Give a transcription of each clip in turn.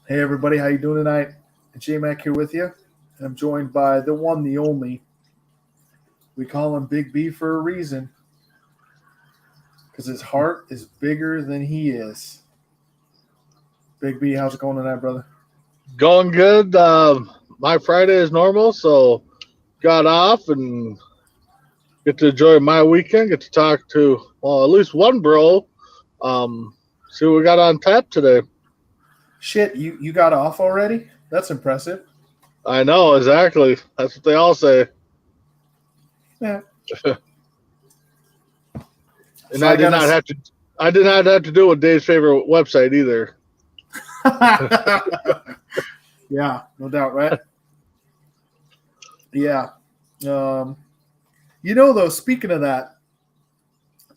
Hey everybody, how you doing tonight? J-Mac here with you. I'm joined by the one, the only. We call him Big B for a reason. Because his heart is bigger than he is. Big B, how's it going tonight, brother? Going good. My Friday is normal, so got off and get to enjoy my weekend. Get to talk to, well, at least one bro. See what we got on tap today. Shit, you got off already? That's impressive. I know, exactly. That's what they all say. Yeah. And So I did not have to do it with Dave's favorite website either. Yeah, no doubt, right? Yeah. Though, speaking of that,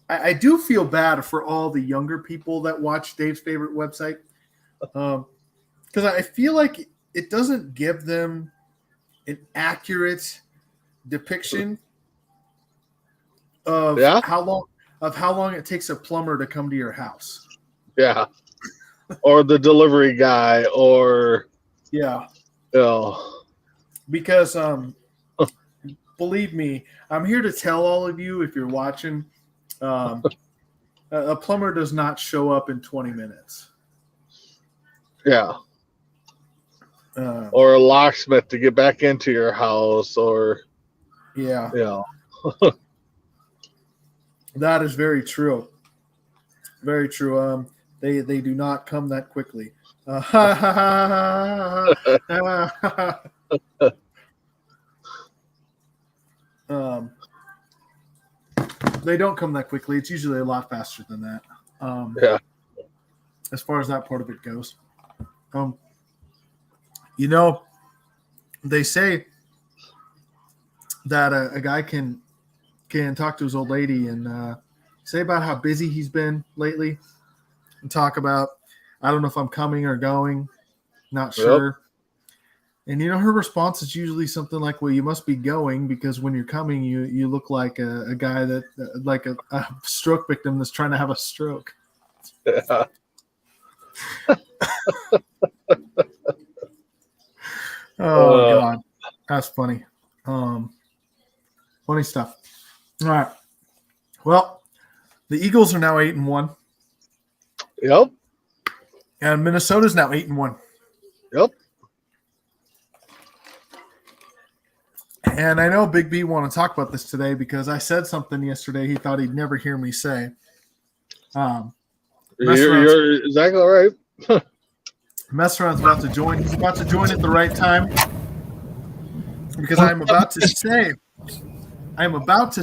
I do feel bad for all the younger people that watch Dave's favorite website. Because I feel like it doesn't give them an accurate depiction of how long it takes a plumber to come to your house. Yeah. Or the delivery guy, or because believe me, I'm here to tell all of you, if you're watching, a plumber does not show up in 20 minutes. Yeah. Or a locksmith to get back into your house, or That is very true. Very true. They do not come that quickly. They don't come that quickly. It's usually a lot faster than that. As far as that part of it goes. They say that a guy can talk to his old lady and say about how busy he's been lately and talk about, I don't know if I'm coming or going, not sure. And, her response is usually something like, well, you must be going because when you're coming, you look like a guy that like a stroke victim that's trying to have a stroke. Yeah. Oh, God. That's funny. Funny stuff. All right. Well, the Eagles are now 8-1. Yep. And Minnesota's now 8-1. Yep. And I know Big B want to talk about this today because I said something yesterday he thought he'd never hear me say. You're exactly right. Mess-Around's about to join. He's about to join at the right time because I'm about to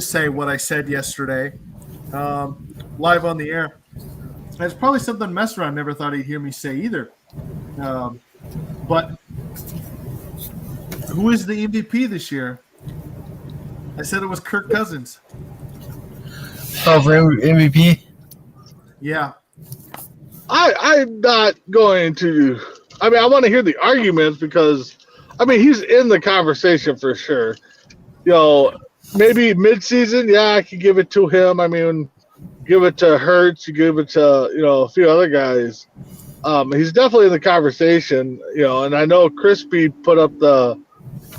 say what I said yesterday live on the air. It's probably something Mess-Around never thought he'd hear me say either. But who is the MVP this year? I said it was Kirk Cousins. Oh, for MVP? Yeah. I'm not going to. I mean, I want to hear the arguments because, he's in the conversation for sure. Maybe midseason, I could give it to him. Give it to Hurts. You give it to, a few other guys. He's definitely in the conversation, and I know Crispy put up the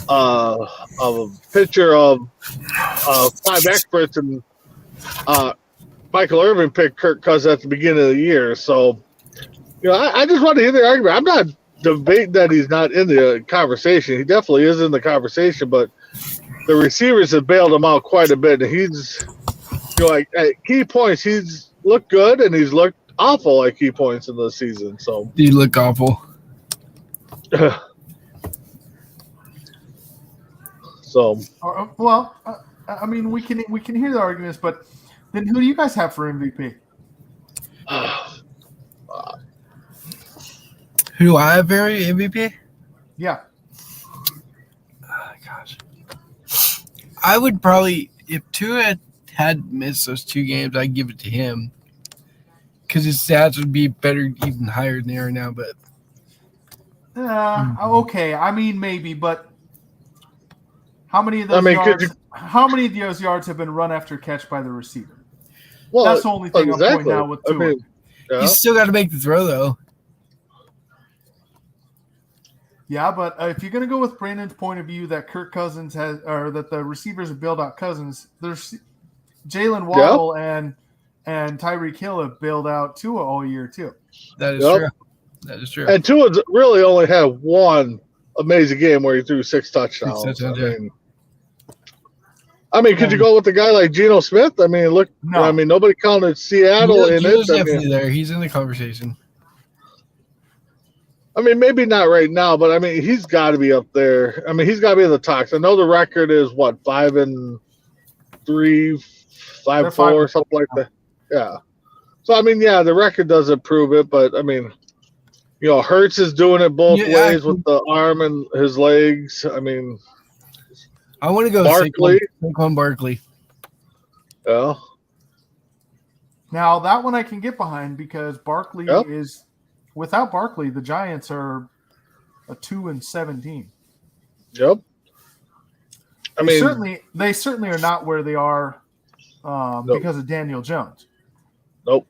a picture of 5 experts, and Michael Irvin picked Kirk Cousins at the beginning of the year. So, I just want to hear the argument. I'm not debating that he's not in the conversation. He definitely is in the conversation, but the receivers have bailed him out quite a bit. And he's, at key points, he's looked good and he's looked awful at key points in the season. So he look awful. So, we can hear the arguments, but then who do you guys have for MVP? Who do I have for MVP? Yeah. Oh, gosh. I would probably, if Tua had missed those 2 games, I'd give it to him. Because his stats would be better, even higher than they are now. But Okay. I mean, maybe, but how many of those yards have been run after catch by the receiver? Well, that's the only thing exactly. I'm pointing out with Tua. I mean, yeah. he's still got to make the throw, though. Yeah, but if you're going to go with Brandon's point of view that Kirk Cousins has, or that the receivers have bailed out Cousins, there's Jalen Waddle and Tyreek Hill have bailed out Tua all year too. That is true. That is true. And Tua really only had one amazing game where he threw 6 touchdowns. I mean, could you go with a guy like Geno Smith? I mean, look. No. I mean, nobody counted Seattle in Geno's it. Definitely there. He's in the conversation. I mean, maybe not right now, but I mean, he's got to be up there. I mean, he's got to be in the talks. I know the record is what 5-3, 5-4, something like that. Yeah. So I mean, yeah, the record doesn't prove it, but I mean, you know, Hurts is doing it both ways with the arm and his legs. I mean, I want to go Saquon Barkley. Yeah. Now that one I can get behind because Barkley is. Without Barkley, the Giants are a 2-17. Yep. I mean, they certainly are not where they are because of Daniel Jones. Nope.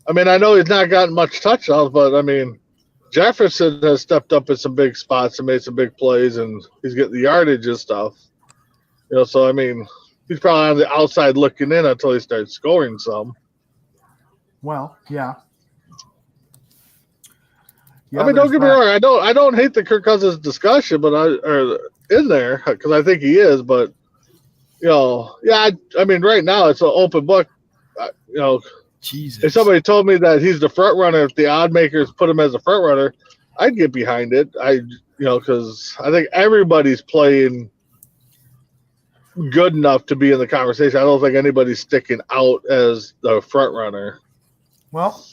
I mean, I know he's not gotten much touchdowns, but I mean, Jefferson has stepped up in some big spots and made some big plays, and he's getting the yardage and stuff. You know, so I mean, he's probably on the outside looking in until he starts scoring some. Well, yeah. I mean, don't get me wrong. I don't hate the Kirk Cousins discussion, but in there because I think he is. But you know, yeah. I mean, right now it's an open book. You know, Jesus. If somebody told me that he's the front runner, if the odd makers put him as a front runner, I'd get behind it. Because I think everybody's playing good enough to be in the conversation. I don't think anybody's sticking out as the front runner. Well.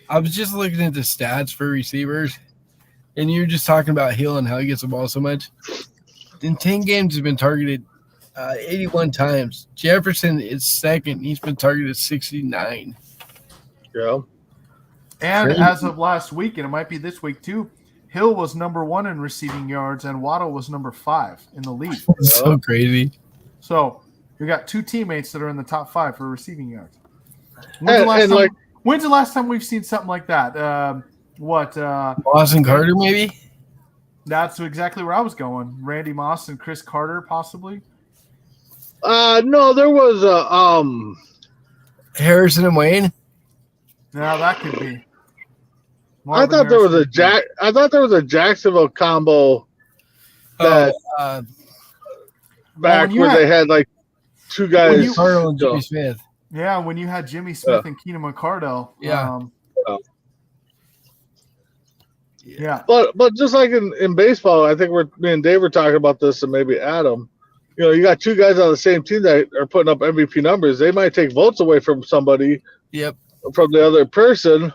I was just looking at the stats for receivers, and you were just talking about Hill and how he gets the ball so much. In 10 games, he's been targeted 81 times. Jefferson is second. He's been targeted 69. Yeah. And as of last week, and it might be this week too, Hill was number 1 in receiving yards, and Waddle was number 5 in the league. So crazy. So you got 2 teammates that are in the top 5 for receiving yards. When's the last time we've seen something like that? Boston Carter, maybe? That's exactly where I was going. Randy Moss and Chris Carter, possibly? No, there was Harrison and Wayne? No, that could be. I thought there was a Jacksonville combo that back where they had like 2 guys. Carter and Jimmy Smith. Yeah, when you had Jimmy Smith and Keenan McCardell. Yeah. Yeah. But just like in baseball, I think me and Dave were talking about this, and maybe Adam. You know, you got 2 guys on the same team that are putting up MVP numbers. They might take votes away from somebody. Yep. From the other person.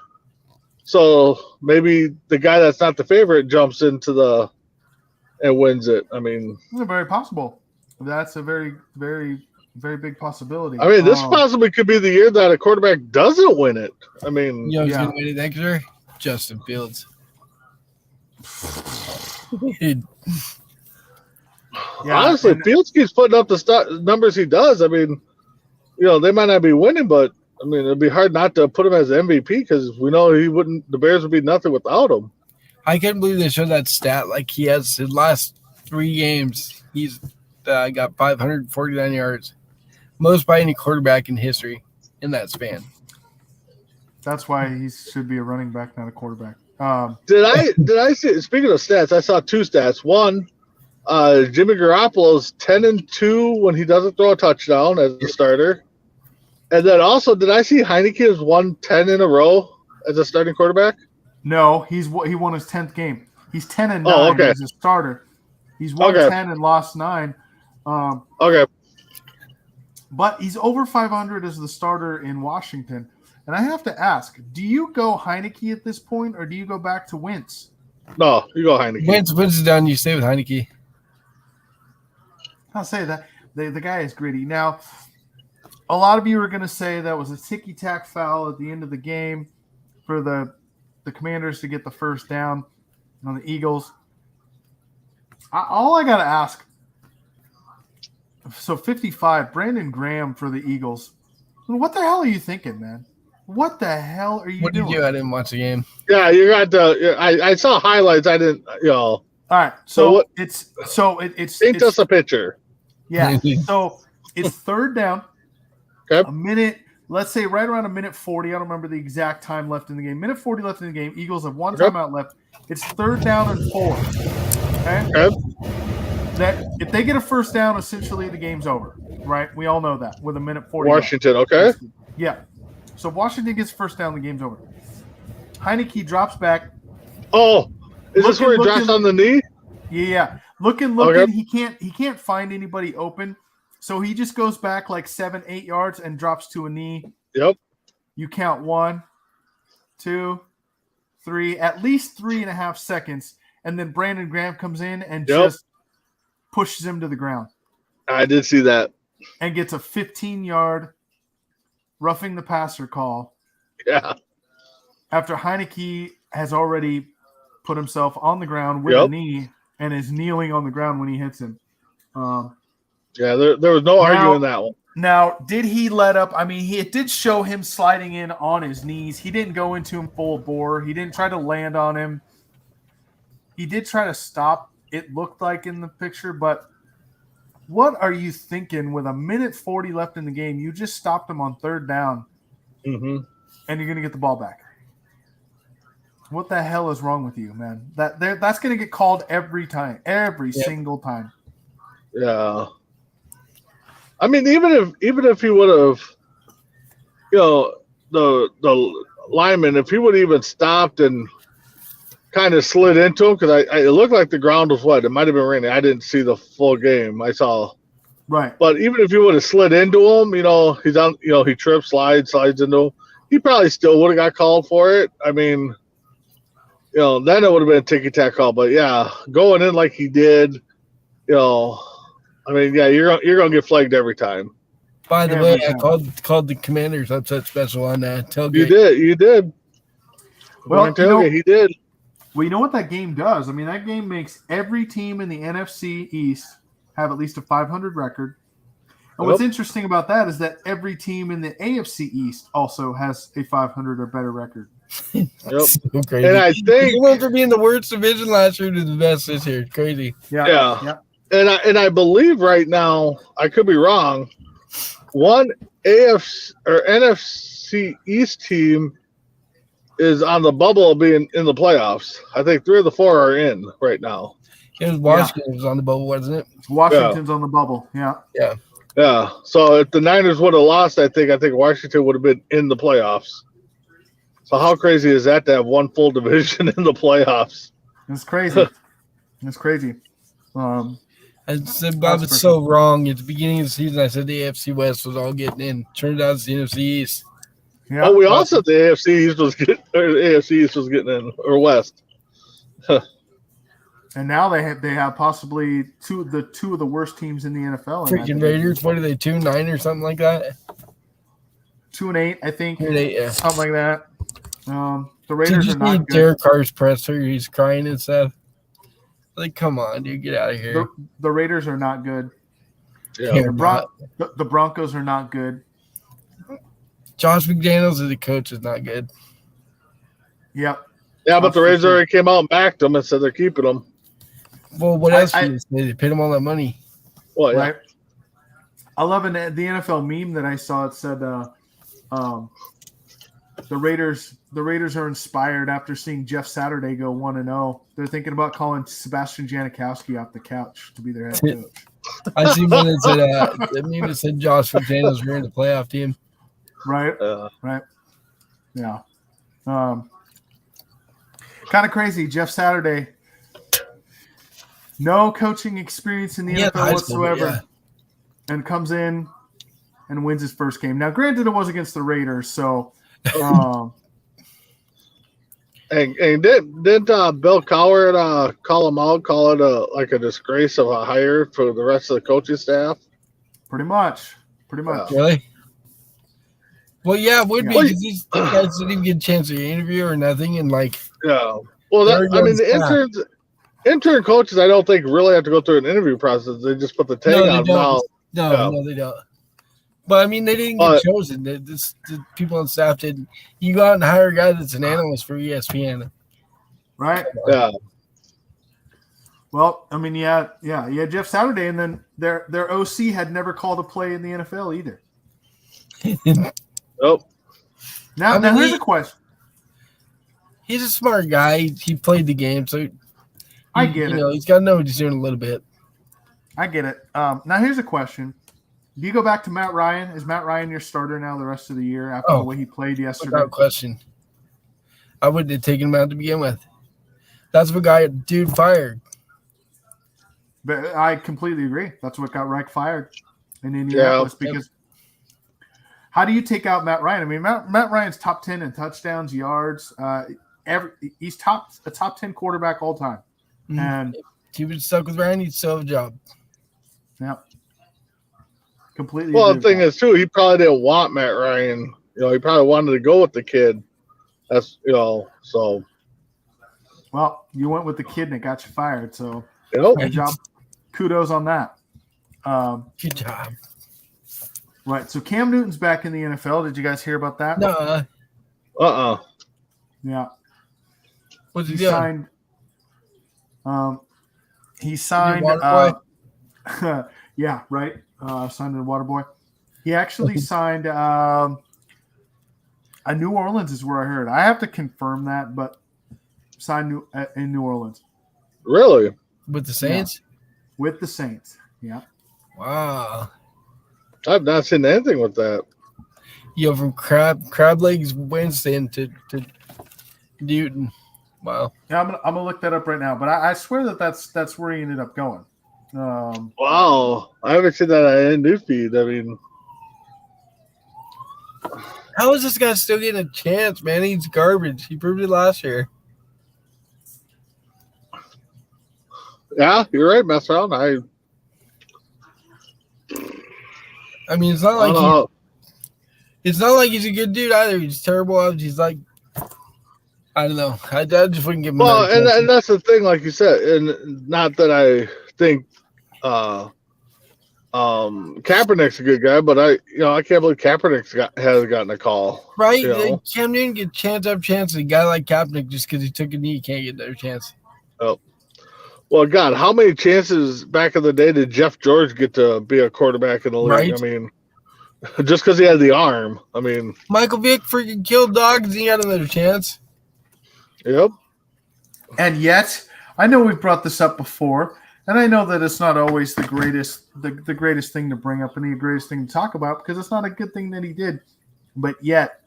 So maybe the guy that's not the favorite jumps into and wins it. I mean, it's very possible. That's a very, very, very big possibility. I mean, this possibly could be the year that a quarterback doesn't win it. I mean, you know who's going to win it next year? Justin Fields. Honestly, Fields keeps putting up the numbers he does. I mean, you know, they might not be winning, but I mean, it'd be hard not to put him as MVP because we know the Bears would be nothing without him. I can't believe they showed that stat. Like he has his last 3 games, he's got 549 yards, most by any quarterback in history in that span. That's why he should be a running back, not a quarterback. Did I see? Speaking of stats, I saw 2 stats. One, Jimmy Garoppolo's 10-2 when he doesn't throw a touchdown as a starter, and then also, did I see Heineke has won 10 in a row as a starting quarterback? No, he won his 10th game. He's 10-9 as a starter. He's won 10 and lost 9. Okay. But he's over 500 as the starter in Washington. And I have to ask, do you go Heineke at this point, or do you go back to Wentz? No, you go Heineke. Wins is done. You stay with Heineke. I'll say that the guy is gritty. Now, a lot of you are going to say that was a ticky-tack foul at the end of the game for the Commanders to get the first down on the Eagles. All I got to ask, so 55, Brandon Graham for the Eagles. What the hell are you thinking, man? What the hell are you What did doing? you do? I didn't watch the game. Yeah, you got the. I saw highlights. I didn't. All right, so what- it's Paint us a picture. yeah. So it's third down. Okay. A minute, let's say right around a minute 40. I don't remember the exact time left in the game. Minute 40 left in the game. Eagles have one Okay. timeout left. It's third down and 4. Okay. Okay. That if they get a first down, essentially the game's over. Right? We all know that with a minute 40. Washington. Okay. Yeah. So Washington gets first down, the game's over. Heineke drops back. Oh, is this where he drops on the knee? Yeah. Looking. Okay. He can't find anybody open. So he just goes back like 7-8 yards and drops to a knee. Yep. You count 1, 2, 3, at least 3.5 seconds, and then Brandon Graham comes in and just pushes him to the ground I did see that. and gets a 15-yard roughing the passer call Yeah. after Heineke has already put himself on the ground with a knee and is kneeling on the ground when he hits him. Yeah, there was no arguing that one. Now, did he let up? I mean, it did show him sliding in on his knees. He didn't go into him full bore. He didn't try to land on him. He did try to stop, it looked like in the picture, but what are you thinking with a minute 40 left in the game? You just stopped him on third down, Mm-hmm. and you're going to get the ball back. What the hell is wrong with you, man? That's going to get called every time, every single time. Yeah. I mean, even if he would have, the lineman, if he would have even stopped and kind of slid into him, because it looked like the ground was wet. It might have been raining. I didn't see the full game. I saw. Right. But even if he would have slid into him, he's on, he trips, slides into him, he probably still would have got called for it. I mean, then it would have been a ticky-tack call. But, yeah, going in like he did, I mean, yeah, you're gonna get flagged every time. By the way, I called the Commanders upset special on that tailgate. You did. Well, he did. Well, you know what that game does? I mean, that game makes every team in the NFC East have at least a 500 record. And what's interesting about that is that every team in the AFC East also has a 500 or better record. Yep. So crazy. And I think we went from being the worst division last year to the best this year. Crazy. Yeah. And I believe right now, I could be wrong, one AFC or NFC East team is on the bubble of being in the playoffs. I think 3 of the 4 are in right now. It was Washington was on the bubble, wasn't it? Washington's on the bubble. Yeah. Yeah. So if the Niners would have lost, I think Washington would have been in the playoffs. So how crazy is that to have one full division in the playoffs? It's crazy. It's crazy. I said Bob was so wrong. At the beginning of the season, I said the AFC West was all getting in. Turned out it's the NFC East. Yeah. Oh, we all said the AFC East was getting in, or West. And now they have possibly two of the worst teams in the NFL. Freaking Raiders. What are they, 2-9 or something like that? 2-8, I think. 2-8, yeah. Something like that. The Raiders are not good. Derek Carr's presser. He's crying and stuff. Like, come on, dude, get out of here. The Raiders are not good. Yeah. The Broncos are not good. Josh McDaniels as a coach is not good. Yep. Yeah, but the Raiders already came out and backed them and said they're keeping them. Well, what else did they say? They paid him all that money. Well, yeah. Right. I love the NFL meme that I saw. It said the Raiders are inspired after seeing Jeff Saturday go 1-0. They're thinking about calling Sebastian Janikowski off the couch to be their head coach. I see one that said the meme that said Josh McDaniels were in the playoff team. Right. Right. Yeah. Kind of crazy. Jeff Saturday, no coaching experience in the NFL whatsoever, and comes in and wins his first game. Now, granted, it was against the Raiders, so. And didn't Bill Coward call him out, call it a disgrace of a hire for the rest of the coaching staff? Pretty much. Really? Well, yeah, it would be Well, because these guys didn't even get a chance to interview or nothing, and like, Yeah. Well, the intern coaches, I don't think really have to go through an interview process. They just put the tag on now. No, they don't. But I mean, they didn't get chosen. The people on staff didn't. You go out and hire a guy that's an analyst for ESPN, Right? Yeah. Well, I mean, yeah, Jeff Saturday, and then their OC had never called a play in the NFL either. Nope. Now here's a question. He's a smart guy. He played the game, so I get it. He's got to know what he's doing a little bit. I get it. Now here's a question. Do you go back to Matt Ryan? Is Matt Ryan your starter now the rest of the year after the way he played yesterday? Without question. I wouldn't have taken him out to begin with. That's what got dude fired. But I completely agree. That's what got Reich fired in Indianapolis because how do you take out Matt Ryan? I mean, Matt Ryan's top 10 in touchdowns, yards. He's a top 10 quarterback all time. Mm-hmm. And if he was stuck with Ryan, he'd still have a job. Yeah. Completely. Well, the thing is, too, he probably didn't want Matt Ryan. He probably wanted to go with the kid. That's, so. Well, you went with the kid and it got you fired. So, good job. Kudos on that. Good job. Right. So, Cam Newton's back in the NFL. Did you guys hear about that? No. Yeah. What's he doing? He signed. Yeah, right. Signed in Waterboy. He actually signed a New Orleans is where I heard. I have to confirm that, but signed in New Orleans. Really? With the Saints? Yeah. With the Saints. Yeah. Wow. I've not seen anything with that. From Crab Legs Winston to Newton. Wow. Yeah, I'm gonna look that up right now, but I swear that's where he ended up going. Wow, I haven't seen that on any newsfeed. I mean, how is this guy still getting a chance, man? He's garbage. He proved it last year. Yeah, you're right, mess around. I mean, it's not like he's a good dude either. He's terrible. He's like, I don't know. I just wouldn't give him. Well, and that's the thing, like you said, and not that I think Kaepernick's a good guy, but I can't believe Kaepernick has gotten a call. Right? Cam Newton get chance after chance, and a guy like Kaepernick just because he took a knee can't get another chance. Oh. Well, God, how many chances back in the day did Jeff George get to be a quarterback in the league? Right? I mean, just because he had the arm. I mean, Michael Vick freaking killed dogs and he got another chance. Yep. And yet, I know we've brought this up before, and I know that it's not always the greatest thing to bring up and the greatest thing to talk about because it's not a good thing that he did. But yet,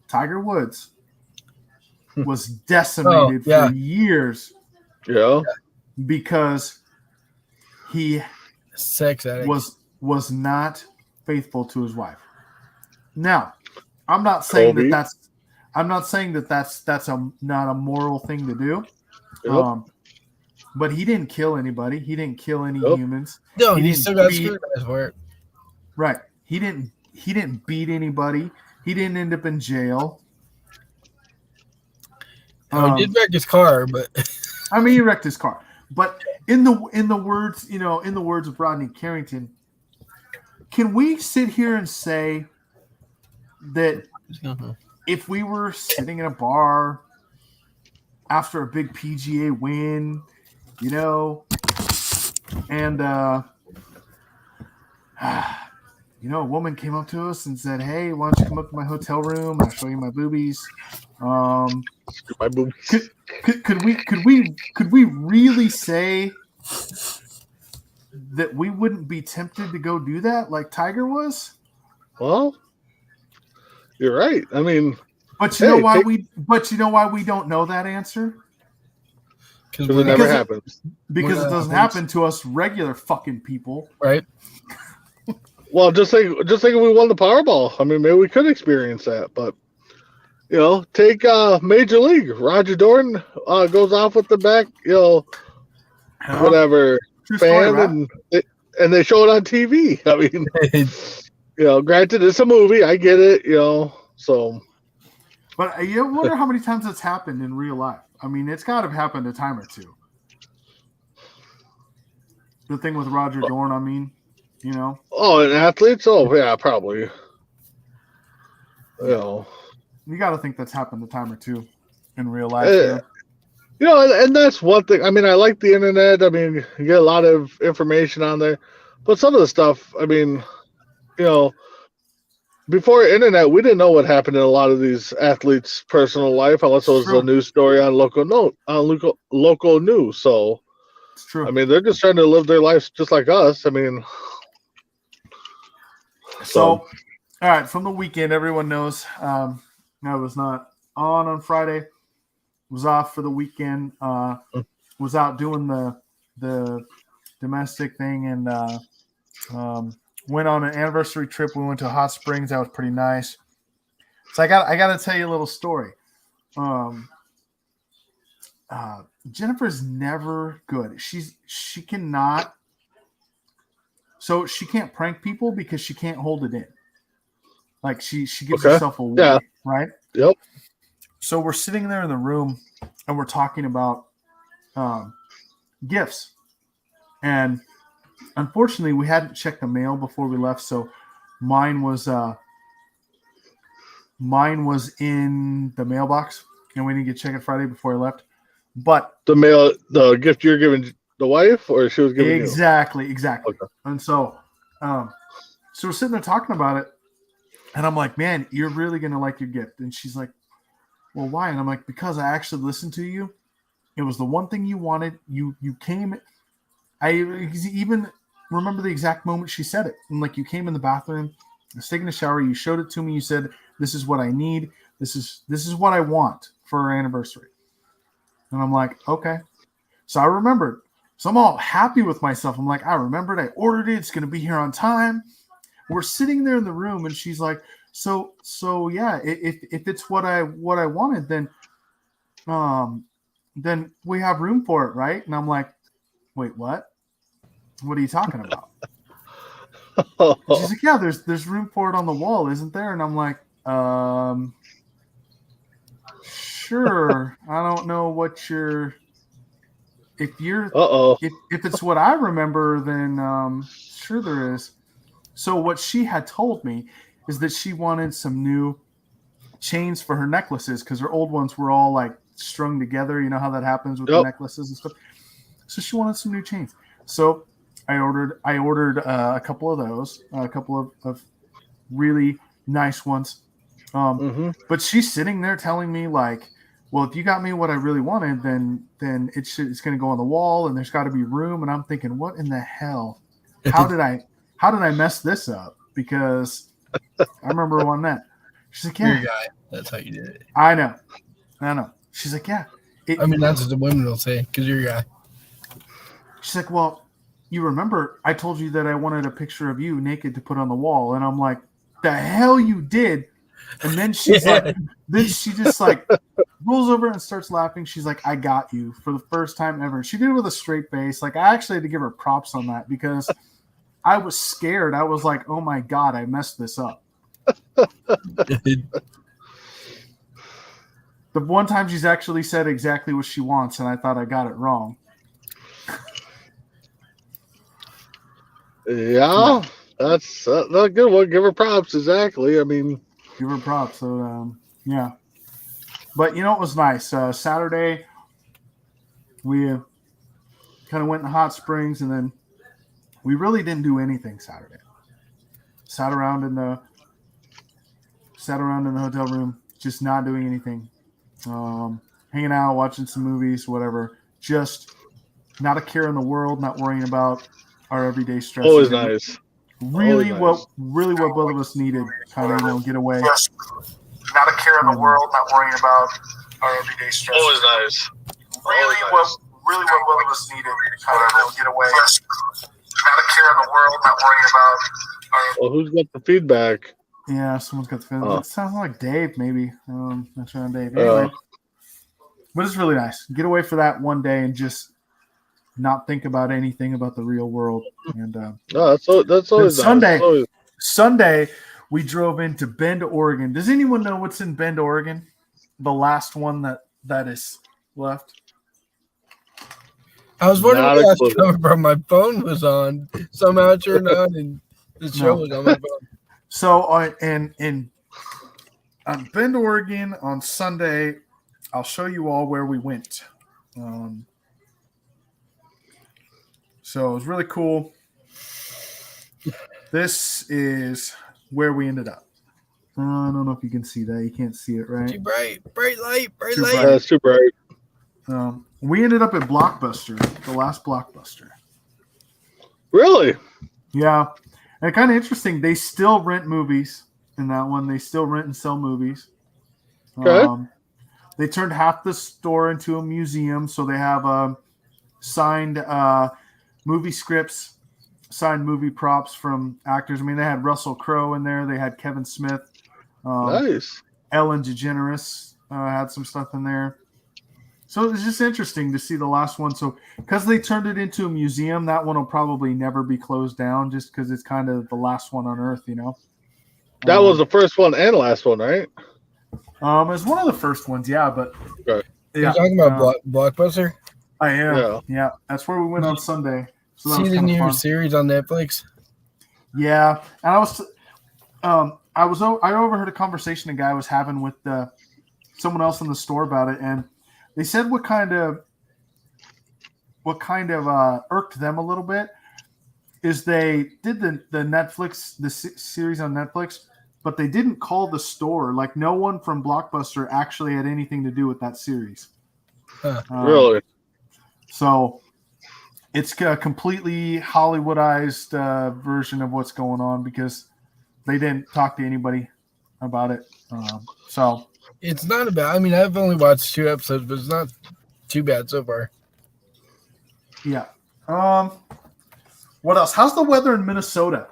Tiger Woods was decimated for years. Yeah. Because he sex addict was not faithful to his wife. Now, I'm not saying that's not a moral thing to do. Yep. But he didn't kill anybody. He didn't kill any humans. No, he still got scrutinized for it. Right. He didn't beat anybody. He didn't end up in jail. He did wreck his car, but I mean, he wrecked his car. But in the words, in the words of Rodney Carrington, can we sit here and say that if we were sitting in a bar after a big PGA win, and a woman came up to us and said, "Hey, why don't you come up to my hotel room? I'll show you my boobies." My boobies. Could we really say that we wouldn't be tempted to go do that like Tiger was? Well, you're right. I mean, but you know why we don't know that answer? Because it never happens. Because it doesn't happen to us regular fucking people, right? Well, just think if we won the Powerball. I mean, maybe we could experience that, but take Major League. Roger Dorn goes off with the back, whatever True story, fan, right? and they show it on TV. I mean, granted, it's a movie. I get it, so. But you wonder how many times it's happened in real life. I mean, it's got to have happened a time or two. The thing with Roger Dorn, I mean, Oh, and athletes? Oh, yeah, probably. You got to think that's happened a time or two in real life. And that's one thing. I mean, I like the internet. I mean, you get a lot of information on there. But some of the stuff, I mean, before internet, we didn't know what happened in a lot of these athletes' personal life unless it was a news story on local news. So, it's true. I mean, they're just trying to live their lives just like us. I mean, so all right, from the weekend, everyone knows I was not on Friday. Was off for the weekend. Was out doing the domestic thing and went on an anniversary trip. We went to Hot Springs. That was pretty nice. So I got to tell you a little story. Jennifer's never good. She cannot. So she can't prank people because she can't hold it in. Like she gives herself away, right? Yep. So we're sitting there in the room and we're talking about gifts. And unfortunately, we hadn't checked the mail before we left, so mine was in the mailbox, and we didn't get checked Friday before I left. But the gift you're giving the wife, or she was giving exactly. Okay. And so we're sitting there talking about it, and I'm like, man, you're really gonna like your gift. And she's like, well, why? And I'm like, because I actually listened to you. It was the one thing you wanted. You came. I even remember the exact moment she said it. And like, you came in the bathroom, I was taking a shower. You showed it to me. You said, "This is what I need. This is what I want for our anniversary." And I'm like, okay. So I remembered. So I'm all happy with myself. I'm like, I remembered. I ordered it. It's going to be here on time. We're sitting there in the room, and she's like, so yeah. If it's what I wanted, then we have room for it, right? And I'm like, wait, what? What are you talking about? She's like, yeah, there's room for it on the wall, isn't there? And I'm like, sure. I don't know what you're. If it's what I remember, then sure there is. So what she had told me is that she wanted some new chains for her necklaces because her old ones were all like strung together. You know how that happens with the necklaces and stuff. So she wanted some new chains. So I ordered a couple of those, a couple of really nice ones. But she's sitting there telling me like, well, if you got me what I really wanted, then it's going to go on the wall and there's got to be room. And I'm thinking, what in the hell? How did I mess this up? Because I remember wanting that. She's like, yeah. You're a guy. That's how you did it. I know. She's like, yeah. That's what the women will say because you're a guy. She's like, well, you remember I told you that I wanted a picture of you naked to put on the wall. And I'm like, the hell you did. And then she's like, then she just like rolls over and starts laughing. She's like, I got you for the first time ever. She did it with a straight face. Like, I actually had to give her props on that because I was scared. I was like, oh my God, I messed this up. The one time she's actually said exactly what she wants, and I thought I got it wrong. Yeah, that's a good one. Give her props. Exactly. I mean, give her props. So, yeah. But, it was nice. Saturday, we kind of went in Hot Springs, and then we really didn't do anything Saturday. Sat around in the hotel room, just not doing anything. Hanging out, watching some movies, whatever. Just not a care in the world, not worrying about our everyday stress. Always nice. Really what both of us needed, kind of, get away. Yes. Not a care in the world, not worrying about our everyday stress. Always nice. Really what both of us needed, kind of, get away. Yes. Not a care in the world, not worrying about our. Well, who's got the feedback? Yeah, someone's got the feeling. Oh. It sounds like Dave, maybe. That's around Dave. Anyway, but it's really nice. Get away for that one day and just not think about anything about the real world. And No, that's always nice. Sunday. That's always- Sunday, we drove into Bend, Oregon. Does anyone know what's in Bend, Oregon? The last one that is left. I was wondering Not where a that's clue. coming from. My phone was on. Somehow it turned on and the show was on my phone. So in Bend, Oregon on Sunday, I'll show you all where we went. So it was really cool. This is where we ended up. I don't know if you can see that. You can't see it, Too right? bright. Bright light. Bright Too light. bright. That's too bright. We ended up at Blockbuster, the last Blockbuster. Really? Yeah. And kind of interesting. They still rent movies in that one. They still rent and sell movies. Okay. They turned half the store into a museum. So they have signed movie scripts, signed movie props from actors. I mean, they had Russell Crowe in there. They had Kevin Smith. Nice. Ellen DeGeneres had some stuff in there. So it's just interesting to see the last one. So because they turned it into a museum, that one will probably never be closed down just because it's kind of the last one on Earth, you know? That was the first one and last one, right? It's one of the first ones, yeah, but Okay. You're talking about Blockbuster? I am. Yeah. Yeah, that's where we went on Sunday. So that See was the kinda new fun. series on Netflix? Yeah, and I overheard a conversation a guy was having with someone else in the store about it, and they said what kind of irked them a little bit is they did the Netflix series on Netflix, but they didn't call the store. Like no one from Blockbuster actually had anything to do with that series. Huh. Really? So it's a completely Hollywoodized version of what's going on because they didn't talk to anybody about it. So It's not about. I mean, I've only watched 2 episodes, but it's not too bad so far. yeah. What else? How's the weather in Minnesota?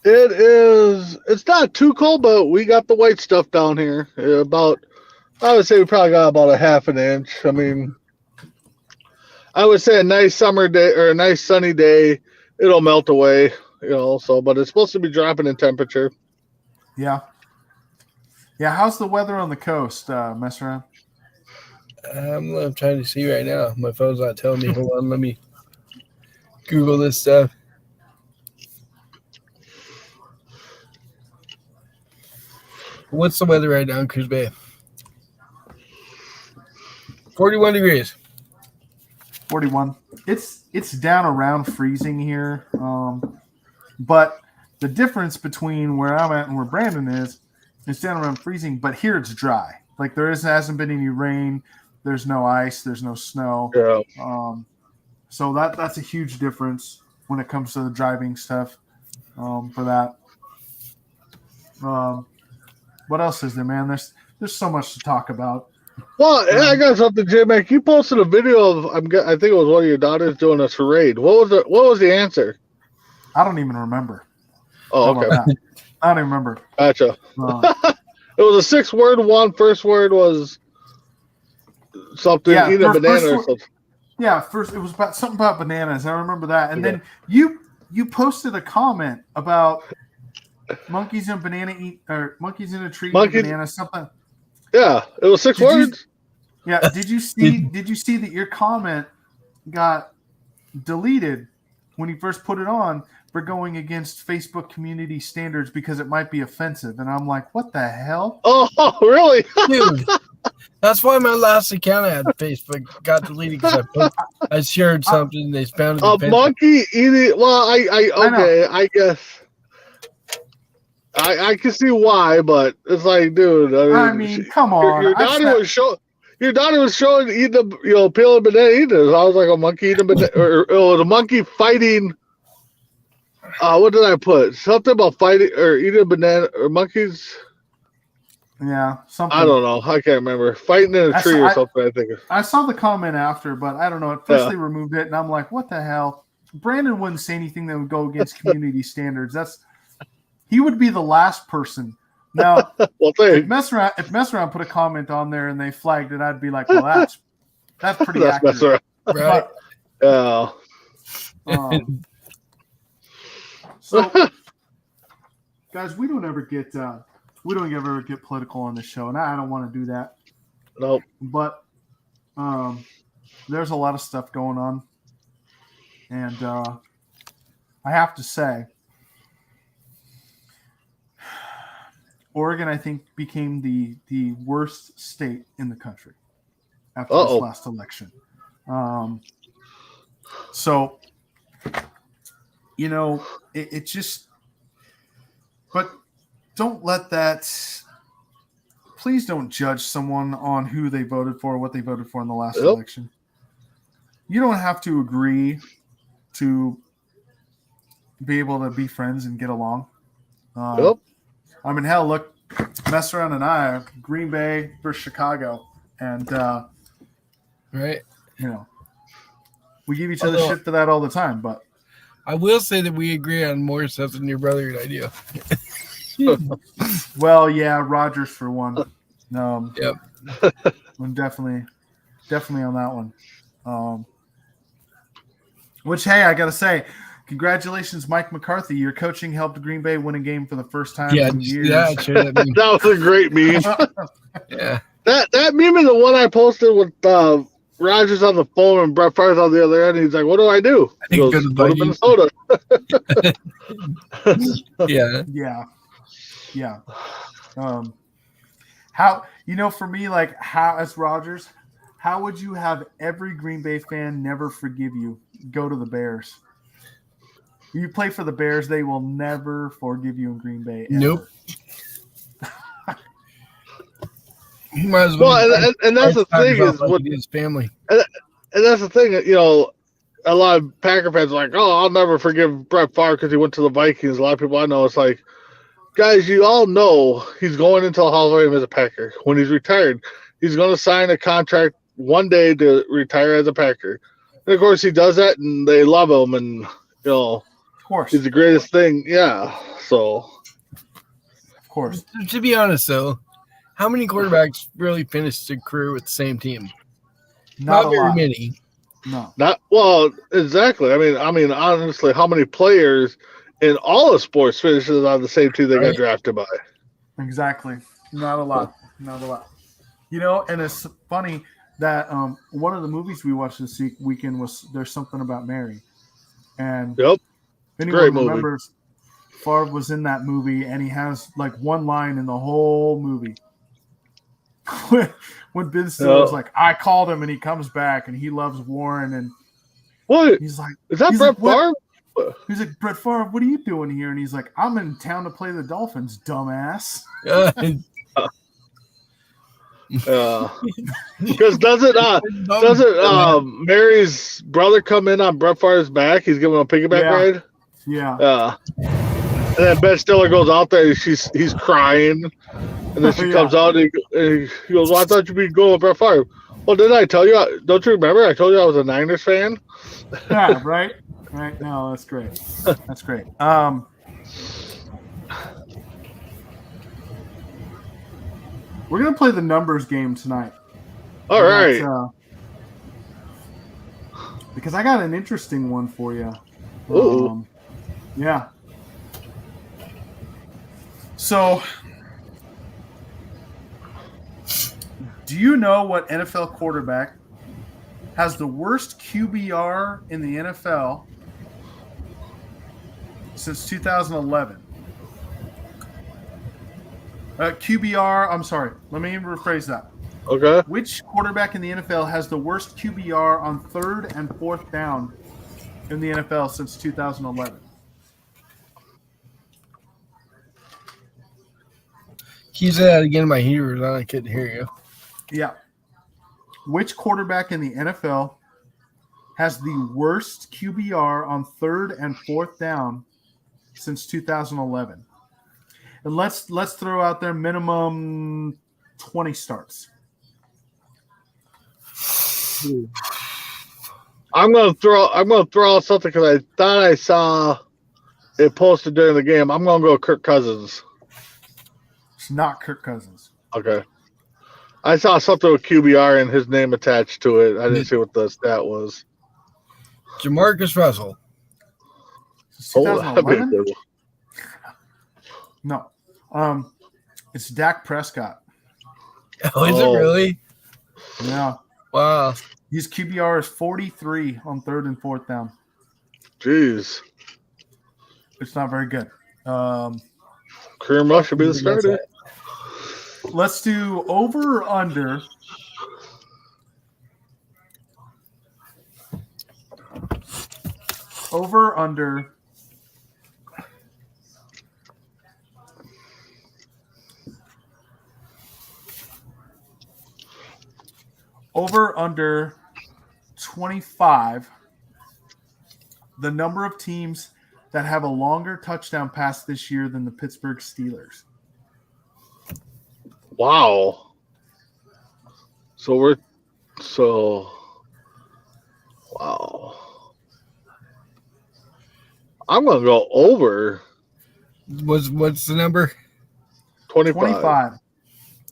It is. It's not too cold, but we got the white stuff down here. I would say we probably got about a half an inch. I mean, I would say a nice summer day or a nice sunny day, it'll melt away, you know. So, but it's supposed to be dropping in temperature. Yeah. Yeah. How's the weather on the coast, mess around? I'm trying to see right now. My phone's not telling me. Hold on, let me Google this stuff. What's the weather right now in Coos Bay? 41 degrees. 41. It's down around freezing here. But the difference between where I'm at and where Brandon is, it's down around freezing, but here it's dry. Like hasn't been any rain. There's no ice. There's no snow. Yeah. So that's a huge difference when it comes to the driving stuff for that. What else is there, man? There's so much to talk about. Well, I got something, J Mac. You posted a video of I think it was one of your daughters doing a charade. What was the answer? I don't even remember. Oh, How okay. about that? I don't even remember. Gotcha. It was a 6-word one. First word was something, Yeah, eat a banana first or word- something. Yeah, first it was about something about bananas. I remember that. And then you posted a comment about monkeys in monkeys in a tree with Monkeys- banana something. Yeah, it was 6 Did you- words. Yeah, did you see that your comment got deleted when you first put it on for going against Facebook community standards because it might be offensive? And I'm like, what the hell? Oh, really? Dude, that's why my last account I had Facebook got deleted because I shared something they found it A offensive. monkey eating. Well, I know. I guess I can see why, but it's like, dude. I mean, come on. Your daughter was showing. Your daughter was showing eating a peeling banana eating it. I was like a monkey eating a banana, or it was a monkey fighting. What did I put? Something about fighting or eating a banana or monkeys. Yeah, something. I don't know. I can't remember. Fighting in a tree or something. I think. I saw the comment after, but I don't know. At first they removed it, and I'm like, what the hell? Brandon wouldn't say anything that would go against community standards. he would be the last person. Now, Well, if thanks. mess around put a comment on there and they flagged it, I'd be like, well, that's pretty That's accurate. messing around. Right. Yeah. So, guys, we don't ever get political on this show, and I don't want to do that. Nope. But there's a lot of stuff going on, and I have to say, Oregon, I think, became the worst state in the country after this last election. So, you know, it just, but don't let that, please don't judge someone on who they voted for, what they voted for in the last election. You don't have to agree to be able to be friends and get along. I mean, hell, look, mess around and I are Green Bay versus Chicago. And, Right. you know, we give each other shit for that all the time, but I will say that we agree on more stuff than your brother and I do. well, yeah, Rodgers for one. Yep. I'm definitely on that one. Which, hey, I got to say, congratulations, Mike McCarthy. Your coaching helped Green Bay win a game for the first time in years. Yeah, sure, that meme. That was a great meme. Yeah. That meme is the one I posted with Rodgers on the phone and Brett Favre's on the other end. He's like, "What do I do?" He think goes, go to "Go to Minnesota." Yeah. Yeah. How, you know, for me, like, how, as Rodgers, how would you have every Green Bay fan never forgive you? Go to the Bears. You play for the Bears, they will never forgive you in Green Bay. Ever. Nope. He might as well. Well, and that's the thing is what his family. And that's the thing, you know, a lot of Packer fans are like, oh, I'll never forgive Brett Favre because he went to the Vikings. A lot of people I know, it's like, guys, you all know he's going into the Hall of Fame as a Packer. When he's retired, he's going to sign a contract one day to retire as a Packer. And, of course, he does that, and they love him, and, you know, Of course. he's the greatest thing. Yeah, so. Of course. To be honest, though, how many quarterbacks really finished their career with the same team? Not a very lot. many. No. Not well, exactly. I mean, honestly, how many players in all of sports finishes on the same team they got drafted by? Exactly. Not a lot. Not a lot. You know, and it's funny that one of the movies we watched this weekend was There's Something About Mary. And Yep. if anyone Great movie. remembers, Favre was in that movie, and he has like one line in the whole movie. When Ben Stiller's like, I called him, and he comes back, and he loves Warren, and What? he's like, Is that he's Brett like, Favre? He's like, Brett Favre, what are you doing here? And he's like, I'm in town to play the Dolphins, dumbass. Because doesn't Mary's brother come in on Brett Favre's back? He's giving him a piggyback ride. Yeah. And then Ben Stiller goes out there. And he's crying, and then she comes out and he goes, "Well, I thought you'd be going with Brett Favre." Well, didn't I tell you? Don't you remember? I told you I was a Niners fan. Yeah, right. Right. No, that's great. That's great. We're gonna play the numbers game tonight. All right. Because I got an interesting one for you. Ooh. Yeah. So, do you know what NFL quarterback has the worst QBR in the NFL since 2011? QBR, I'm sorry. Let me rephrase that. Okay. Which quarterback in the NFL has the worst QBR on third and fourth down in the NFL since 2011? Can you say that again? My hearers, I couldn't hear you. Yeah. Which quarterback in the NFL has the worst QBR on third and fourth down since 2011? And let's throw out there minimum 20 starts. I'm gonna throw out something because I thought I saw it posted during the game. I'm gonna go Kirk Cousins. It's not Kirk Cousins. Okay. I saw something with QBR and his name attached to it. I didn't see what the stat was. Jamarcus Russell. It's Oh, that'd be a 2011? good one. No. It's Dak Prescott. Oh, is it Oh. really? Yeah. Wow. His QBR is 43 on 3rd and 4th down. Jeez. It's not very good. Kareem Rush should be the starter. Let's do over or under. Over or under. Over or under 25. The number of teams that have a longer touchdown pass this year than the Pittsburgh Steelers. Wow. Wow. I'm gonna go over What's the number? 25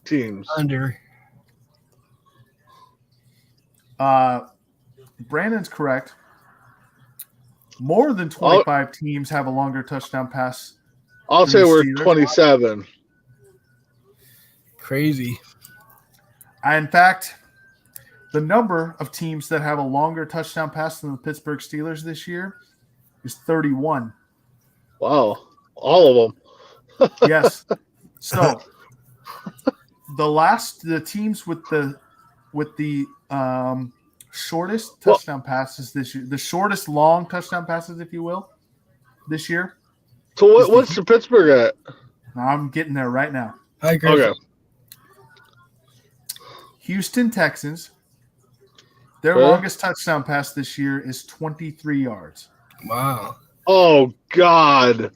teams. Under. Brandon's correct. More than 25 teams have a longer touchdown pass. I'll than say the we're Steelers. 27. Crazy. In fact, the number of teams that have a longer touchdown pass than the Pittsburgh Steelers this year is 31. Wow. All of them. Yes. So the teams with the shortest touchdown passes this year, the shortest long touchdown passes, if you will, this year. So what's the Pittsburgh at? I'm getting there right now. Hi, Chris. Okay. Houston Texans. Their Okay. longest touchdown pass this year is 23 yards. Wow. Oh God.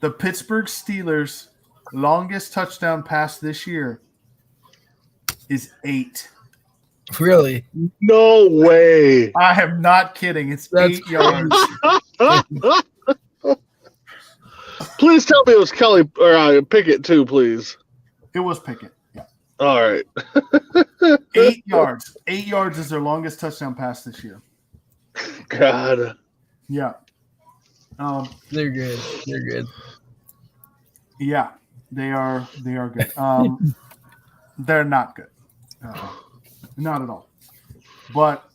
The Pittsburgh Steelers' longest touchdown pass this year is 8. Really? No way. I am not kidding. It's That's 8 yards. Please tell me it was Kelly or Pickett too, please. It was Pickett. Yeah. All right. 8 yards. 8 yards is their longest touchdown pass this year. God. Yeah. They're good. They're good. Yeah. They are good. They're not good. Not at all. But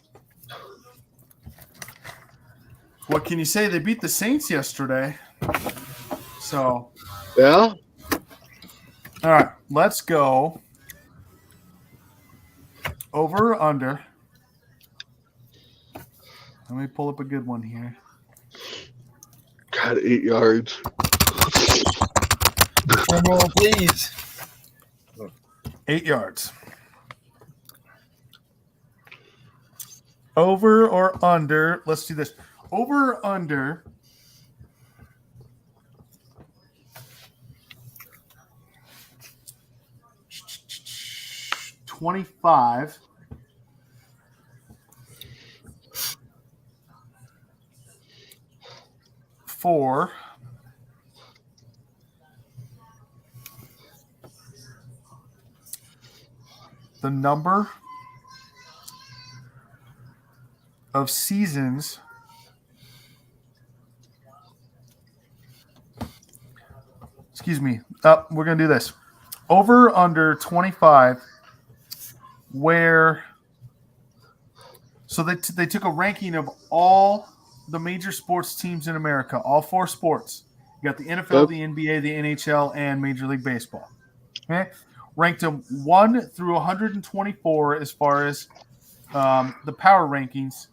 what can you say? They beat the Saints yesterday. So, Yeah. all right, let's go over or under. Let me pull up a good one here. God, 8 yards. Drum roll, please. 8 yards. Over or under? Let's do this. Over or under? $25. For the number of seasons we're going to do this. Over or under 25 where so they took a ranking of all the major sports teams in America, all 4 sports. You got the NFL, the NBA, the NHL, and Major League Baseball. Okay? Ranked them 1 through 124 as far as the power rankings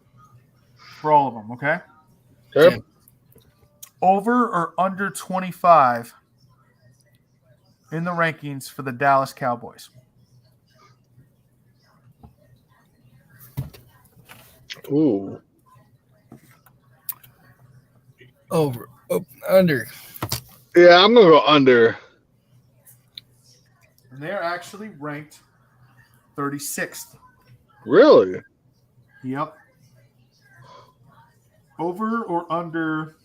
for all of them, okay? Okay. Over or under 25 in the rankings for the Dallas Cowboys. Ooh. Over. Oh, under. Yeah, I'm gonna go under. And they're actually ranked 36th. Really? Yep. Over or under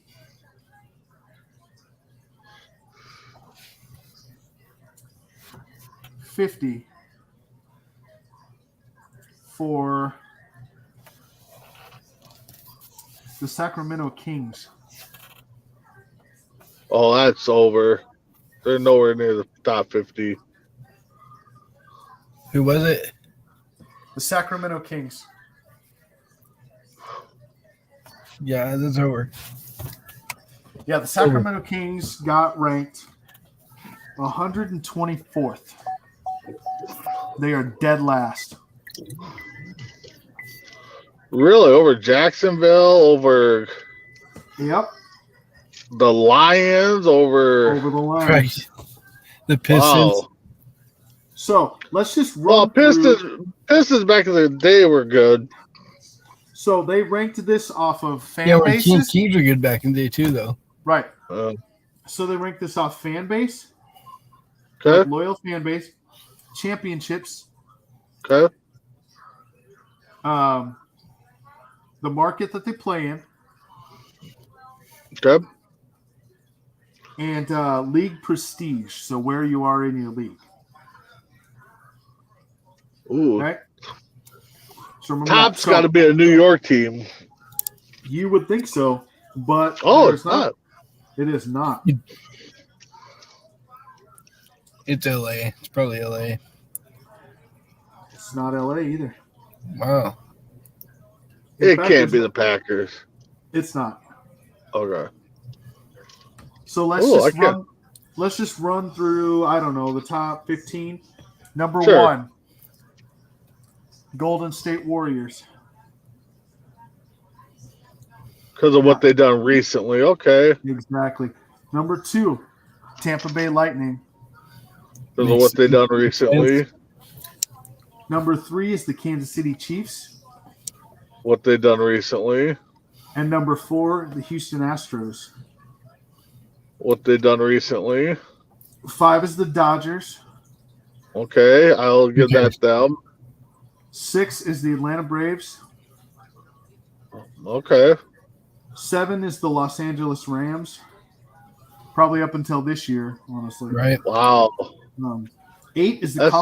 50 for the Sacramento Kings. Oh, that's over. They're nowhere near the top 50. Who was it? The Sacramento Kings. Yeah, that's over. Yeah, the Sacramento Kings got ranked 124th. They are dead last. Really? Over Jacksonville? Over Yep, the Lions? over the line. Right. The Pistons. Wow. So let's just run Well, through. Pistons back in the day were good. So they ranked this off of fan Yeah, when King bases. Keys were good back in the day too, though. Right. Uh, So they ranked this off fan base, okay. like loyal fan base, championships, Okay. the market that they play in, Okay. and league prestige. So where you are in your league. Ooh. Okay. So remember Top's that. got to be a New York team. You would think so, but Oh, there's it's not. It is not. It's LA. It's probably LA. It's not LA either. Wow. In It fact, can't be it's- the Packers. It's not. Okay. So let's Ooh, just I can't- run. Let's just run through. I don't know the top 15. Number Sure. 1, Golden State Warriors. Because of what they've done recently. Okay. Exactly. Number 2, Tampa Bay Lightning. Because of what they've done recently. Number 3 is the Kansas City Chiefs, What they've done recently. and number 4, the Houston Astros. What they've done recently. 5 is the Dodgers. Okay. I'll give that them. 6 is the Atlanta Braves. Okay. 7 is the Los Angeles Rams. Probably up until this year, honestly. Right. Wow. 8 is the That's-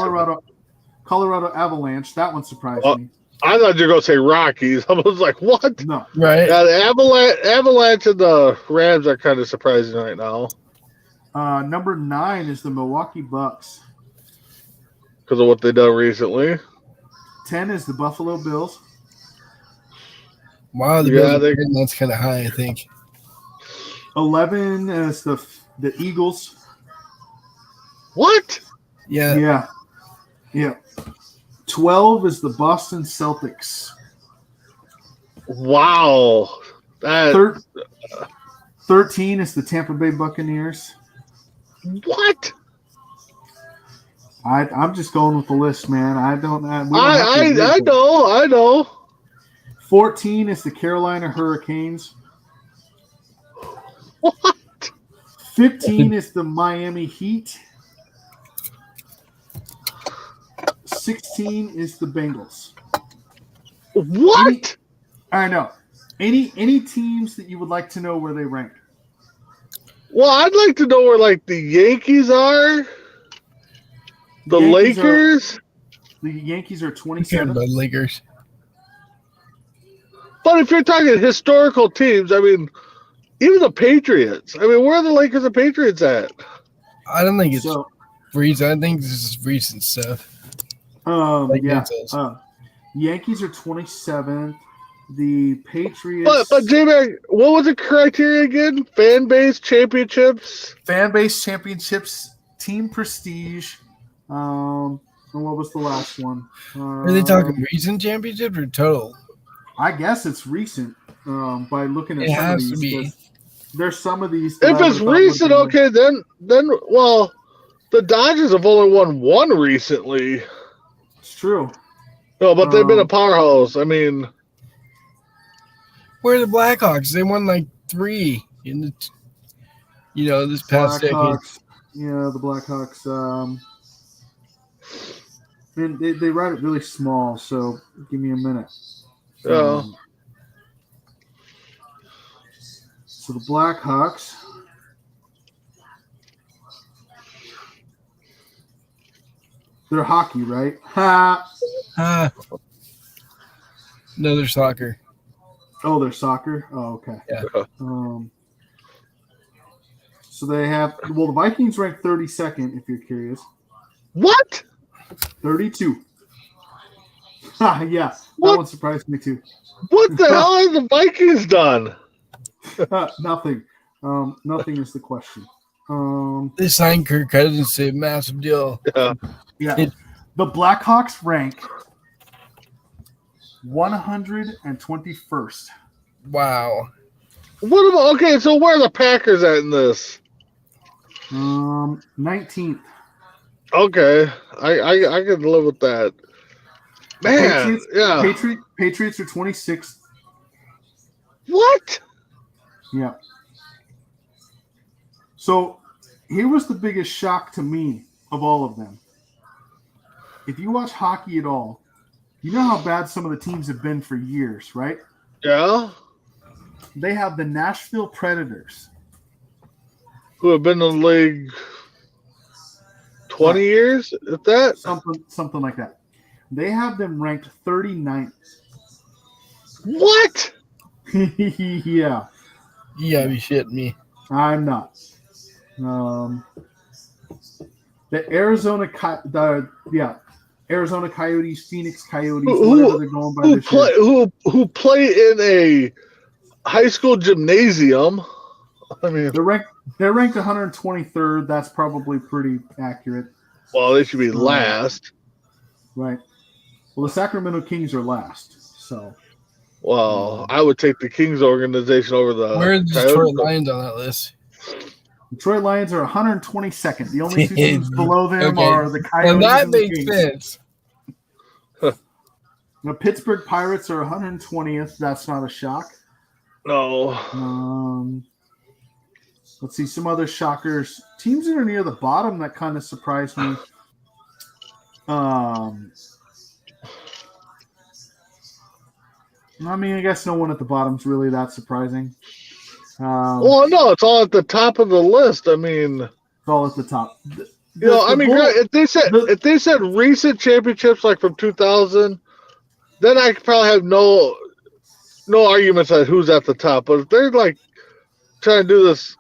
Colorado Avalanche. That one surprised Oh. me. I thought you were going to say Rockies. I was like, what? No. Right. Yeah, the Avalanche and the Rams are kind of surprising right now Number 9 is the Milwaukee Bucks. because of what they've done recently. 10 is the Buffalo Bills. Wow. The Yeah, Bills are they- good, and that's kind of high, I think. 11 is the Eagles. What? Yeah. Yeah. 12 is the Boston Celtics. Wow. That 13 is the Tampa Bay Buccaneers. what? I'm just going with the list, man. I don't. We don't have to I agree, but know. 14 is the Carolina Hurricanes. What? 15 is the Miami Heat. 16 is the Bengals. What? I know. Any teams that you would like to know where they rank? Well, I'd like to know where like the Yankees are. The Yankees Lakers. The Yankees are I'm scared 27. about Lakers. But if you're talking historical teams, I mean, even the Patriots. I mean, where are the Lakers and Patriots at? I don't think it's So, recent. I think this is recent stuff. Like yeah. Nate says. Yankees are 27th. The Patriots. But J-Mac, what was the criteria again? Fan base, championships? Fan base championships, team prestige. And what was the last one? Are they talking recent championship or total? I guess it's recent. By looking at It some of has to these, be. there's some of these. that If I it's would've thought recent, would've been- okay, then well, the Dodgers have only won one recently. It's true. No, but they've been a powerhouse. I mean, Where are the Blackhawks? They won like 3 in the, this past decade. Blackhawks. Yeah, the Blackhawks. And they write it really small, so give me a minute. Yeah. So the Blackhawks. They're hockey, right? Ha. Another soccer. Oh, they're soccer. Oh, okay. Yeah. So they have. Well, the Vikings ranked 32nd. If you're curious, What? 32. Ha, yeah, that What? one surprised me too. What the hell have the Vikings done? Nothing. Nothing is the question. They signed Kirk Cousins to a massive deal. Yeah. Yeah, the Blackhawks rank 121st. Wow. What about okay? So where are the Packers at in this? 19th. Okay, I can live with that. Man, yeah. Patriots are 26th. What? Yeah. So here was the biggest shock to me of all of them. If you watch hockey at all, you know how bad some of the teams have been for years, right? Yeah. They have the Nashville Predators. Who have been in the league 20 years, if that? Something like that. They have them ranked 39th. What? Yeah, You gotta be shitting me. I'm not. The Arizona Coyotes, Phoenix Coyotes, whatever they're going by this year. Who play in a high school gymnasium? I mean, They're ranked 123rd. That's probably pretty accurate, well, they should be last. right? Well, the Sacramento Kings are last, so Well, I would take the Kings organization over the. Where are the Coyotes. Detroit Lions on that list? Detroit Lions are 122nd. The only two teams below them Okay. are the Coyotes And that and the makes Kings. sense. The Pittsburgh Pirates are 120th. That's not a shock. No. Let's see some other shockers. Teams that are near the bottom that kind of surprised me. I mean, I guess no one at the bottom is really that surprising. Well, no, it's all at the top of the list. I mean, It's all at the top. If they said recent championships like from 2000, then I could probably have no arguments on who's at the top. But if they're like trying to do this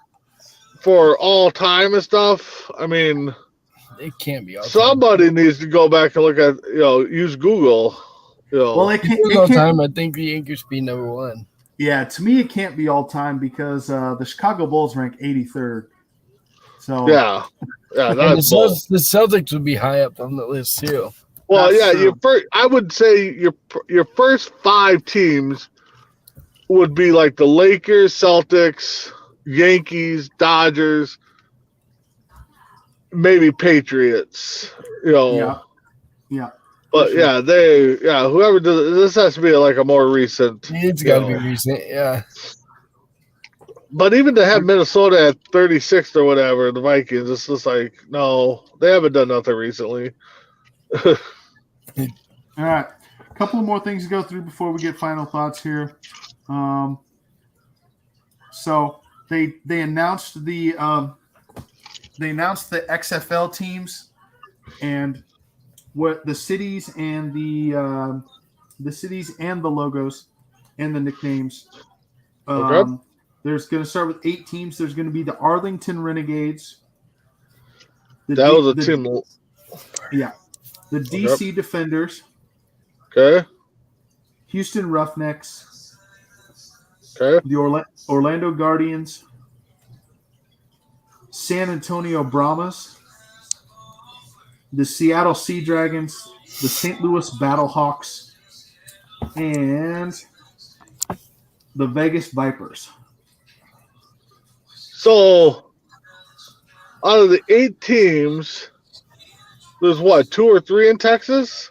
for all time and stuff, I mean, It can't be all time. somebody needs to go back and look at use Google. Well, it If it was all can't. time, I think the Yankees would be number one. Yeah, to me, it can't be all time because the Chicago Bulls rank 83rd. So yeah, And that's the bull. Celtics would be high up on the list too. Well, That's yeah, true. I would say your first 5 teams would be like the Lakers, Celtics, Yankees, Dodgers, maybe Patriots. yeah. But whoever does this has to be like a more recent. It's got to be recent. Yeah. But even to have Minnesota at 36th or whatever, the Vikings, it's just like no, they haven't done nothing recently. All right. A couple more things to go through before we get final thoughts here. So they announced the XFL teams and what the cities and the logos and the nicknames. Okay. There's going to start with 8 teams. There's going to be the Arlington Renegades. That was a team. Yeah. The DC Defenders, Okay. Houston Roughnecks, Okay. the Orlando Guardians, San Antonio Brahmas, the Seattle Sea Dragons, the St. Louis Battlehawks, and the Vegas Vipers. So, out of the 8 teams, there's what, 2 or 3 in Texas?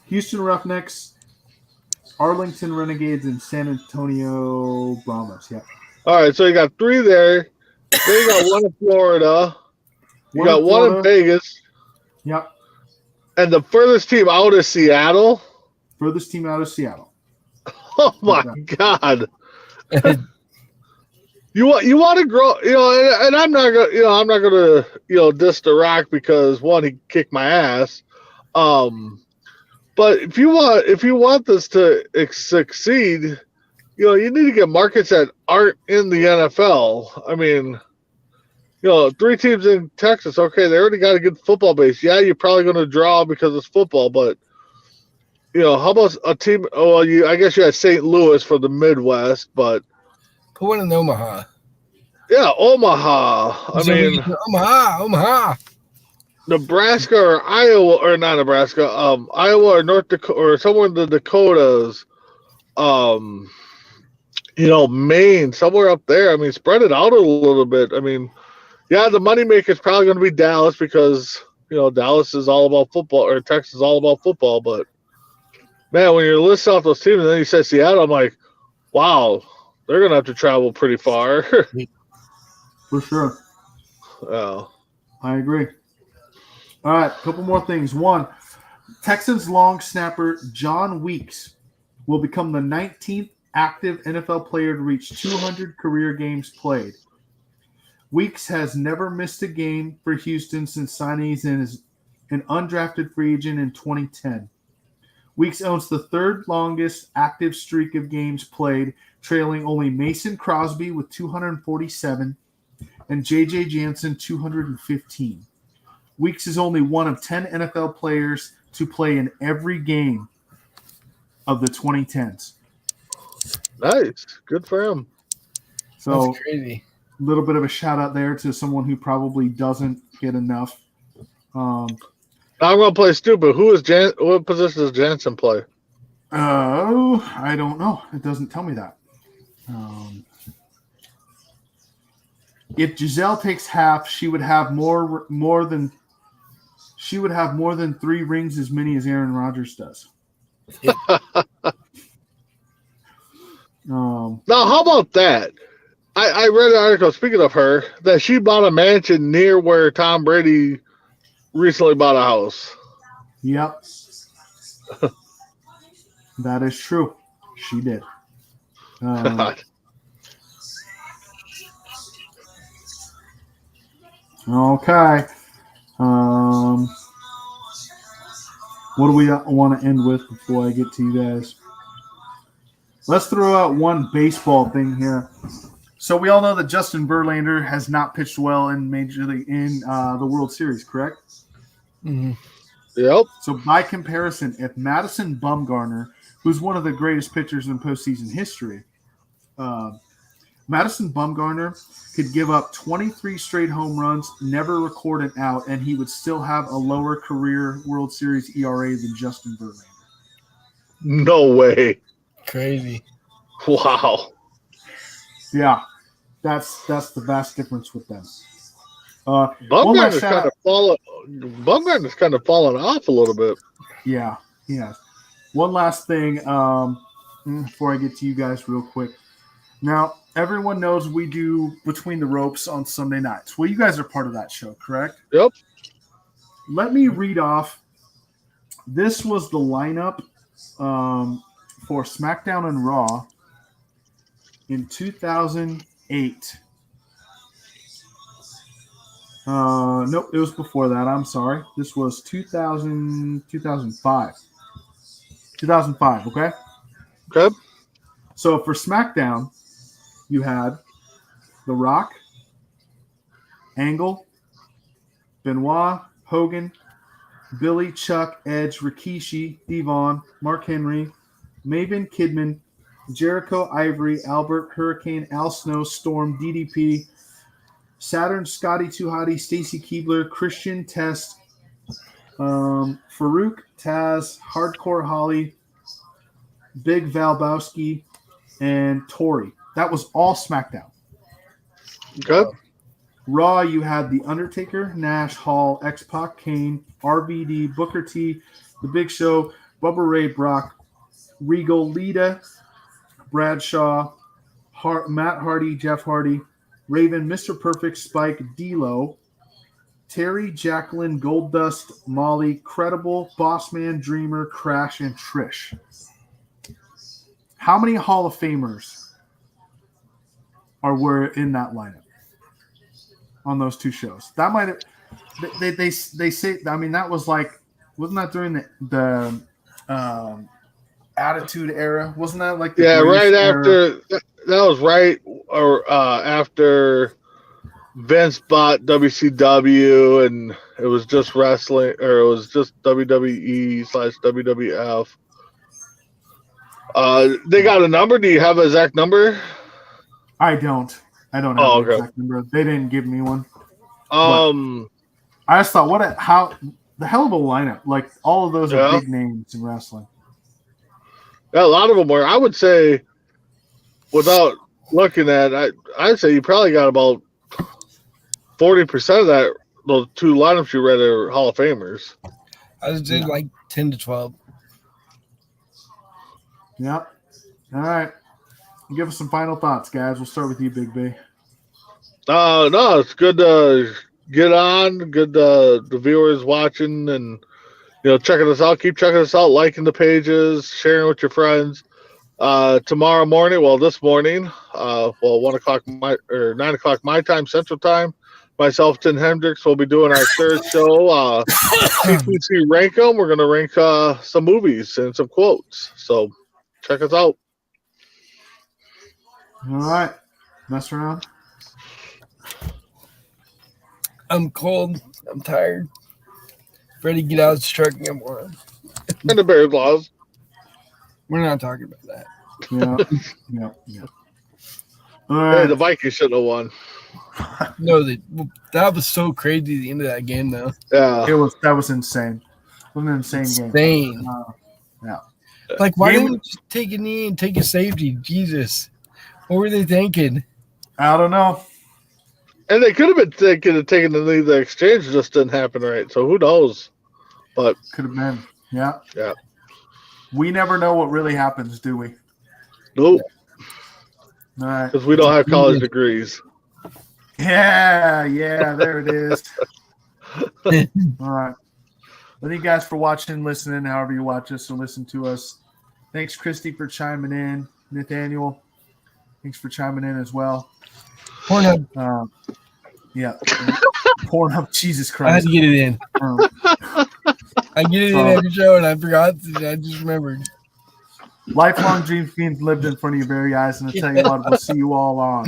Houston Roughnecks, Arlington Renegades, and San Antonio Brahmas. Yeah. All right, so you got 3 there. Then you got 1 in Florida. You got 1 in Vegas. Yep. And the furthest team out is Seattle. Furthest team out of Seattle. Oh, my God. You want to grow, and I'm not gonna diss The Rock because one, he kicked my ass. But if you want this to succeed, you need to get markets that aren't in the NFL. I mean, 3 teams in Texas. Okay, they already got a good football base. Yeah, you're probably going to draw because it's football, but how about a team? Oh, well, I guess you had St. Louis for the Midwest, but Put one in Omaha. yeah, Omaha. I mean, Omaha. Nebraska or Iowa, or not Nebraska, Iowa or North Dakota, or somewhere in the Dakotas, Maine, somewhere up there. I mean, spread it out a little bit. I mean, yeah, the moneymaker is probably going to be Dallas because, Dallas is all about football, or Texas is all about football. But, man, when you're listing off those teams and then you said Seattle, I'm like, wow, they're going to have to travel pretty far. For sure. Oh. I agree. All right, a couple more things. One, Texans long snapper John Weeks will become the 19th active NFL player to reach 200 career games played. Weeks has never missed a game for Houston since signing as an undrafted free agent in 2010. Weeks owns the third longest active streak of games played, trailing only Mason Crosby with 247 and J.J. Jansen 215. Weeks is only one of 10 NFL players to play in every game of the 2010s. Nice. Good for him. So, that's crazy. A little bit of a shout out there to someone who probably doesn't get enough. I'm going to play stupid. What position does Jansen play? Oh, I don't know. It doesn't tell me that. If Giselle takes half, she would have more than 3 rings, as many as Aaron Rodgers does. Now, how about that? I read an article, speaking of her, that she bought a mansion near where Tom Brady recently bought a house. Yep. That is true. She did. Okay. What do we want to end with before I get to you guys? Let's throw out one baseball thing here. So we all know that Justin Verlander has not pitched well in the World Series, correct? Mm-hmm. Yep. So by comparison, if Madison Bumgarner, who's one of the greatest pitchers in postseason history, Madison Bumgarner could give up 23 straight home runs, never record an out, and he would still have a lower career World Series ERA than Justin Verlander. No way. Crazy. Wow. Yeah, that's the vast difference with them. Bumgarner's kind of fallen off a little bit. Yeah. One last thing before I get to you guys real quick. Now, everyone knows we do Between the Ropes on Sunday nights. Well, you guys are part of that show, correct? Yep. Let me read off. This was the lineup for SmackDown and Raw in 2008. Nope, it was before that. I'm sorry. This was 2005. 2005, okay? Okay. So for SmackDown, you had The Rock, Angle, Benoit, Hogan, Billy, Chuck, Edge, Rikishi, Devon, Mark Henry, Maven, Kidman, Jericho, Ivory, Albert, Hurricane, Al Snow, Storm, DDP, Saturn, Scotty 2 Hotty, Stacy Keibler, Christian, Test, Farouk, Taz, Hardcore Holly, Big Valbowski, and Tori. That was all SmackDown. Okay. Raw, you had The Undertaker, Nash, Hall, X-Pac, Kane, RVD, Booker T, The Big Show, Bubba Ray, Brock, Regal, Lita, Bradshaw, Matt Hardy, Jeff Hardy, Raven, Mr. Perfect, Spike, D'Lo, Terry, Jacqueline, Goldust, Molly, Credible, Bossman, Dreamer, Crash, and Trish. How many Hall of Famers or were in that lineup on those two shows. That might have they say. I mean, that was like, wasn't that during the Attitude Era? Wasn't that like the right era? after that was right or after Vince bought WCW, and it was just wrestling, or it was just WWE/WWF. They got a number. Do you have an exact number? I don't have Oh, the okay. exact number. They didn't give me one. I I just thought, how the hell of a lineup! Like all of those Yeah. are big names in wrestling. a lot of them were. I would say, without looking at, I'd say you probably got about 40% of that. Those two lineups you read are Hall of Famers. I would say like 10 to 12. Yep. All right. Give us some final thoughts, guys. We'll start with you, Big B. No, it's good to get on. Good the viewers watching and checking us out. Keep checking us out, liking the pages, sharing with your friends. Tomorrow morning, this morning, 9 o'clock my time, Central Time. Myself, Tim Hendricks, will be doing our third show. CPC Rank 'em. We're gonna rank some movies and some quotes. So check us out. All right. Mess around. I'm cold. I'm tired. Ready to get out of the truck and get warm. And the Bears laws. We're not talking about that. Yeah. All Hey, right. the Vikings should have won. No, that was so crazy. The end of that game, though. Yeah. That was insane. It was an insane game. Insane. Yeah. Like, why Game- didn't we just take a knee and take a safety? Jesus. What were they thinking? I don't know. And they could have been thinking of taking the exchange, just didn't happen right. So who knows? But Could have been. Yeah. Yeah. We never know what really happens, do we? nope, All right. because we don't have college degrees. Yeah, there it is. All right. Thank you guys for watching, listening, however you watch us or listen to us. Thanks, Christy, for chiming in. Nathaniel, thanks for chiming in as well. Pornhub. Yeah. Pornhub, Jesus I had Christ. to get it in. I get it in Oh. every show, and I forgot. I just remembered. Lifelong dreams being lived in front of your very eyes. And I tell you what, we'll see you all on